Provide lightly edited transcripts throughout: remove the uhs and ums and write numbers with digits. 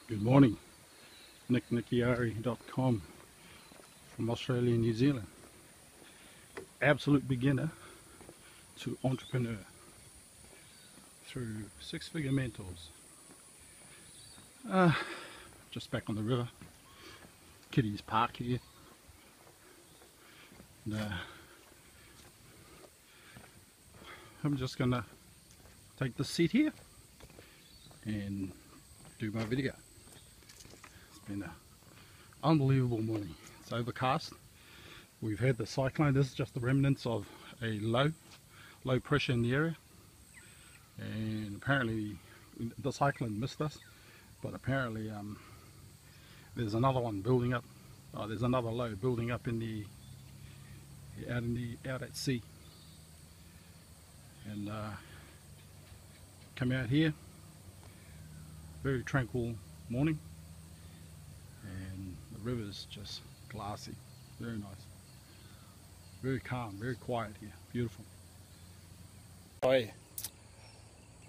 Good morning, nicknickiari.com from Australia and New Zealand. Absolute beginner to entrepreneur through six-figure mentors. Just back on the river, Kitty's Park here. And, I'm just gonna take the seat here and do my video. It's been an unbelievable morning. It's overcast. We've had the cyclone. This is just the remnants of a low pressure in the area, and apparently the cyclone missed us, but apparently there's another one building up. There's another low building up in the out at sea. And come out here, very tranquil morning, and the river's just glassy, very nice, very calm, very quiet here, beautiful. I've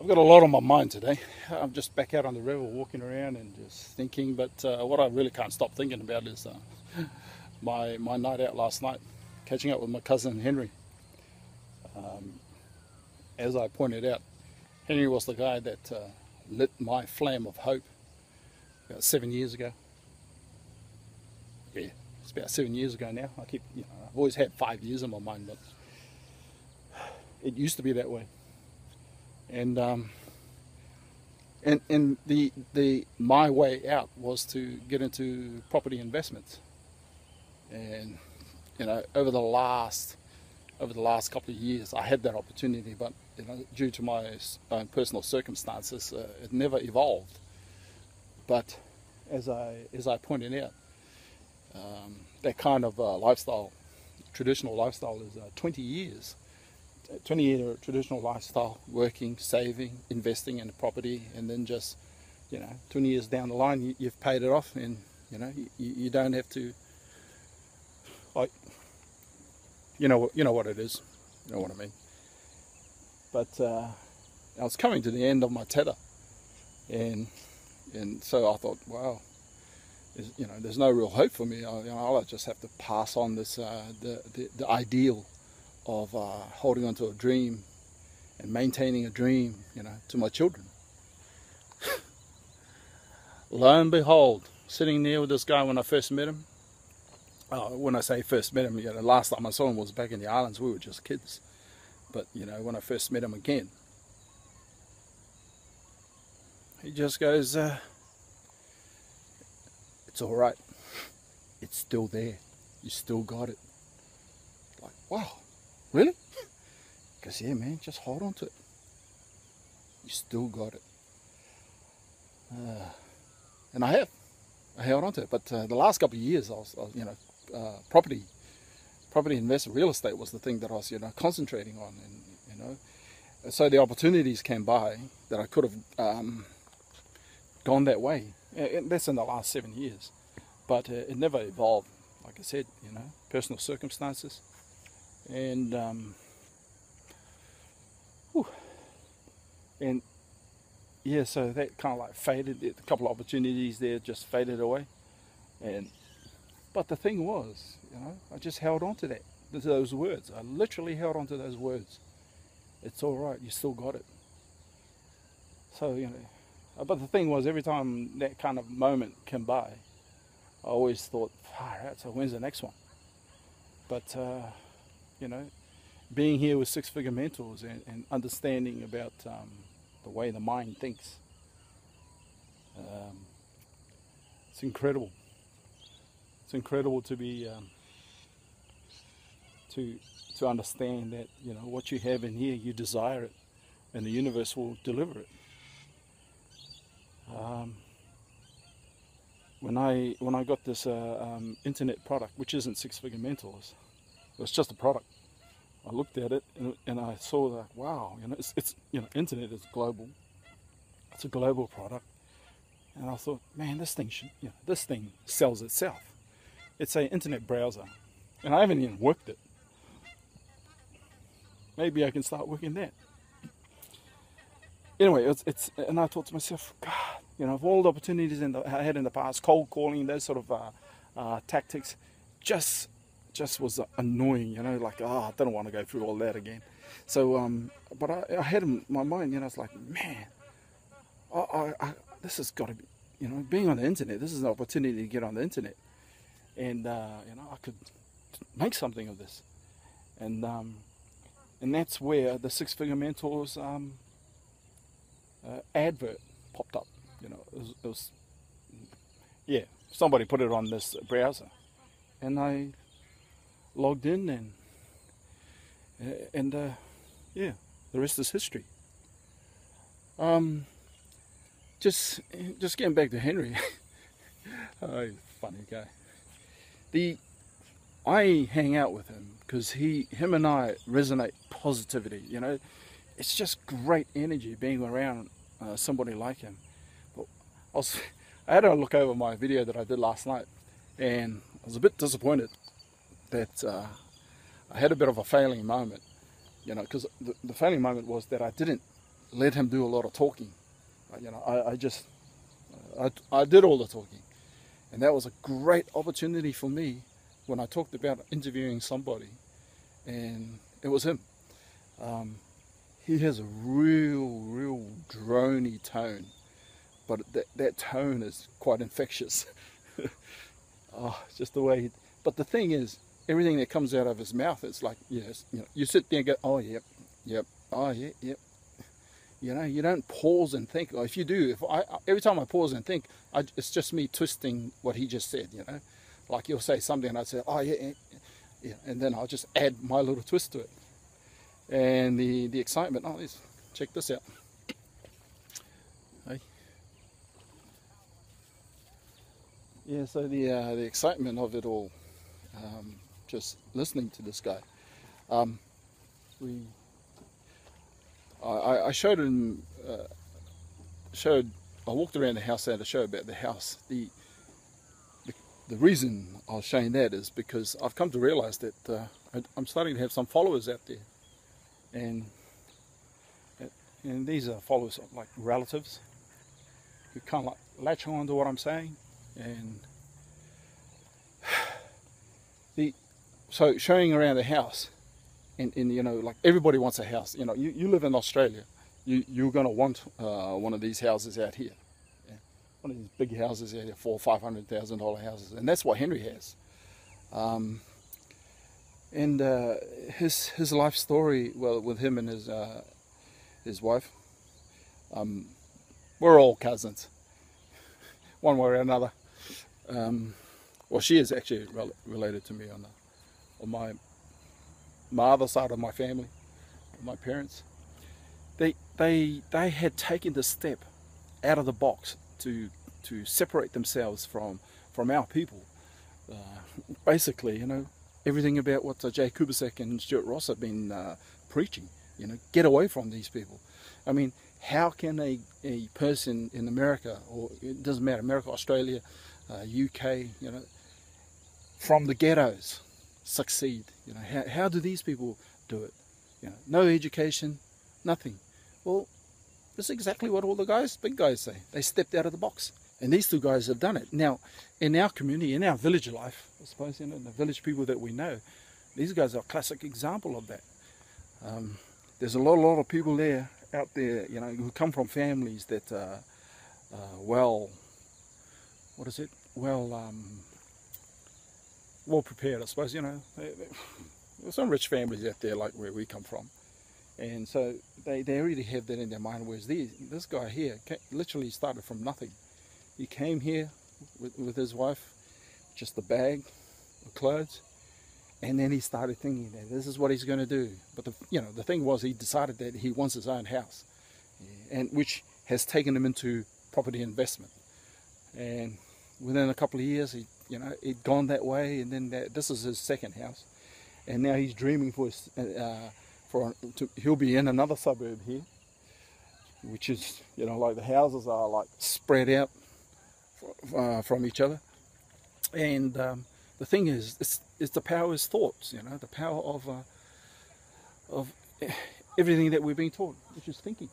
got a lot on my mind today. I'm just back out on the river walking around and just thinking, but what I really can't stop thinking about is my night out last night, catching up with my cousin Henry. As I pointed out, Henry was the guy that lit my flame of hope about 7 years ago. Yeah, it's about 7 years ago now. I've always had 5 years in my mind, but it used to be that way. And my way out was to get into property investments. And over the last couple of years, I had that opportunity, but due to my own personal circumstances, it never evolved. But as I pointed out, that kind of lifestyle, traditional lifestyle, is 20 years. 20-year traditional lifestyle, working, saving, investing in a property, and then just 20 years down the line, you've paid it off, and you don't have to, like, you know what it is, you know what I mean. But I was coming to the end of my tether, and so I thought, wow, there's no real hope for me. I'll just have to pass on this the ideal of holding on to a dream and maintaining a dream, to my children. Lo and behold, sitting there with this guy when I first met him. When I say first met him, the last time I saw him was back in the islands. We were just kids. But when I first met him again, he just goes, "It's all right. It's still there. You still got it." Like, wow, really? Because yeah, man, just hold on to it. You still got it. And I held on to it. But the last couple of years, I was property investment, real estate was the thing that I was concentrating on, and so the opportunities came by that I could have gone that way. And that's in the last 7 years, but it never evolved. Like I said, personal circumstances, and yeah, so that kind of like faded. A couple of opportunities there just faded away, but the thing was, I just held on to those words. I literally held on to those words. It's all right, you still got it. So, but the thing was, every time that kind of moment came by, I always thought, far out, so when's the next one? But, being here with six-figure mentors and understanding about the way the mind thinks, it's incredible. It's incredible to be to understand that what you have in here, you desire it, and the universe will deliver it. When I got this internet product, which isn't six-figure mentors, it was just a product. I looked at it and I saw that, wow, it's internet is global. It's a global product, and I thought, man, this thing sells itself. It's an internet browser, and I haven't even worked it. Maybe I can start working that. Anyway, and I thought to myself, God, You know, of all the opportunities I had in the past, cold calling, those sort of tactics, just was annoying. You know, like, I don't want to go through all that again. So, but I had in my mind, you know, it's like, man, this has got to be, you know, being on the internet. This is an opportunity to get on the internet, and you know, I could make something of this, and that's where the Six Figure Mentors advert popped up. You know, it was yeah, somebody put it on this browser, and I logged in, and yeah, the rest is history. Just getting back to Henry. Oh, he's a funny guy. I hang out with him because him and I resonate positivity. You know, it's just great energy being around somebody like him. But I had to look over my video that I did last night, and I was a bit disappointed that I had a bit of a failing moment. You know, because the failing moment was that I didn't let him do a lot of talking. You know, I did all the talking, and that was a great opportunity for me when I talked about interviewing somebody, and it was him. He has a real drony tone, but that tone is quite infectious. Oh, just the way. But the thing is, everything that comes out of his mouth, it's like, yes, you know, you sit there and go, oh, yep, oh, yeah, yep. You know, you don't pause and think. Or if you do, every time I pause and think, it's just me twisting what he just said. You know, like you'll say something and I say, oh yeah, and then I'll just add my little twist to it. And the excitement. Oh, check this out. Hey. Yeah, so the excitement of it all, just listening to this guy. I showed him, I walked around the house, had a show about the house. The reason I was showing that is because I've come to realize that I'm starting to have some followers out there, and these are followers like relatives who kind of like latch on to what I'm saying, and so showing around the house. And you know, like everybody wants a house. You know, you live in Australia, you're going to want one of these houses out here. Yeah. One of these big houses out here, $400,000 houses, and that's what Henry has. And his life story, well, with him and his wife, we're all cousins, one way or another. Well, she is actually related to me on my other side of my family, my parents. They had taken the step out of the box to separate themselves from our people. Basically, you know, everything about what Jay Kubasek and Stuart Ross have been preaching. You know, get away from these people. I mean, how can a person in America, or it doesn't matter, America, Australia, UK, you know, from the ghettos, succeed? You know, how do these people do it? You know, no education, nothing. Well, that's exactly what all the big guys say. They stepped out of the box, and these two guys have done it. Now, in our community, in our village life, I suppose, you know, the village people that we know, these guys are a classic example of that. There's a lot of people out there, you know, who come from families that are well prepared, I suppose. You know, there's some rich families out there like where we come from, and so they already have that in their mind. Whereas this guy here literally started from nothing. He came here with his wife, just a bag of clothes, and then he started thinking that this is what he's going to do. But the thing was, he decided that he wants his own house, and which has taken him into property investment. And within a couple of years, he'd gone that way, and then this is his second house, and now he's dreaming he'll be in another suburb here, which is, you know, like the houses are like spread out from each other. And the thing is, it's the power of his thoughts, you know, the power of everything that we've been taught, which is thinking.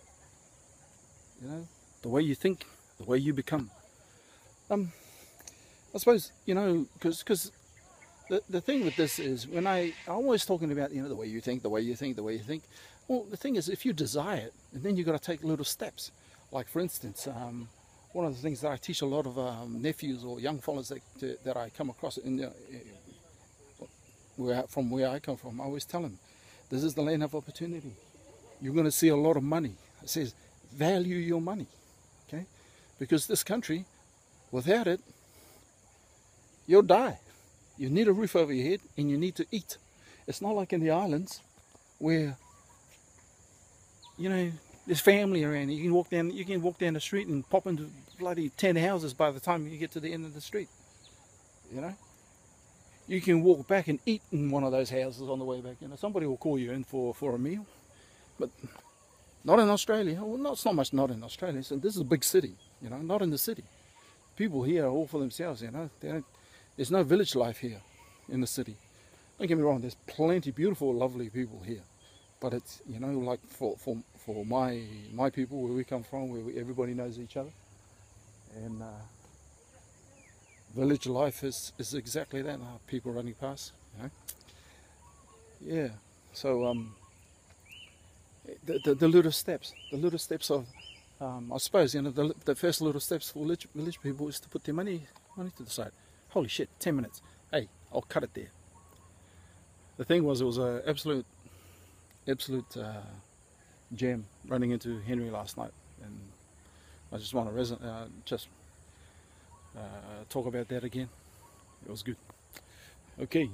You know, the way you think, the way you become. I suppose, you know, because the thing with this is, when I'm always talking about, you know, the way you think, the way you think, the way you think. Well, the thing is, if you desire it, and then you've got to take little steps. Like, for instance, one of the things that I teach a lot of nephews or young fellas that I come across from where I come from, I always tell them, this is the land of opportunity. You're going to see a lot of money. It says, value your money, okay? Because this country, without it, you'll die. You need a roof over your head, and you need to eat. It's not like in the islands where, you know, there's family around. You can walk down the street and pop into bloody 10 houses by the time you get to the end of the street. You know, you can walk back and eat in one of those houses on the way back. You know, somebody will call you in for a meal, but not in Australia. Well, not so much not in Australia. So this is a big city. You know, not in the city. People here are all for themselves. You know, there's no village life here in the city. Don't get me wrong. There's plenty beautiful, lovely people here. But it's, you know, like for my people, where we come from, where everybody knows each other, and village life is exactly that. People running past, you know. Yeah. So the little steps of, I suppose, you know, the first little steps for village people is to put their money to the side. Holy shit! 10 minutes. Hey, I'll cut it there. The thing was, it was an absolute jam running into Henry last night, and I just want to talk about that again. It was good. Okay.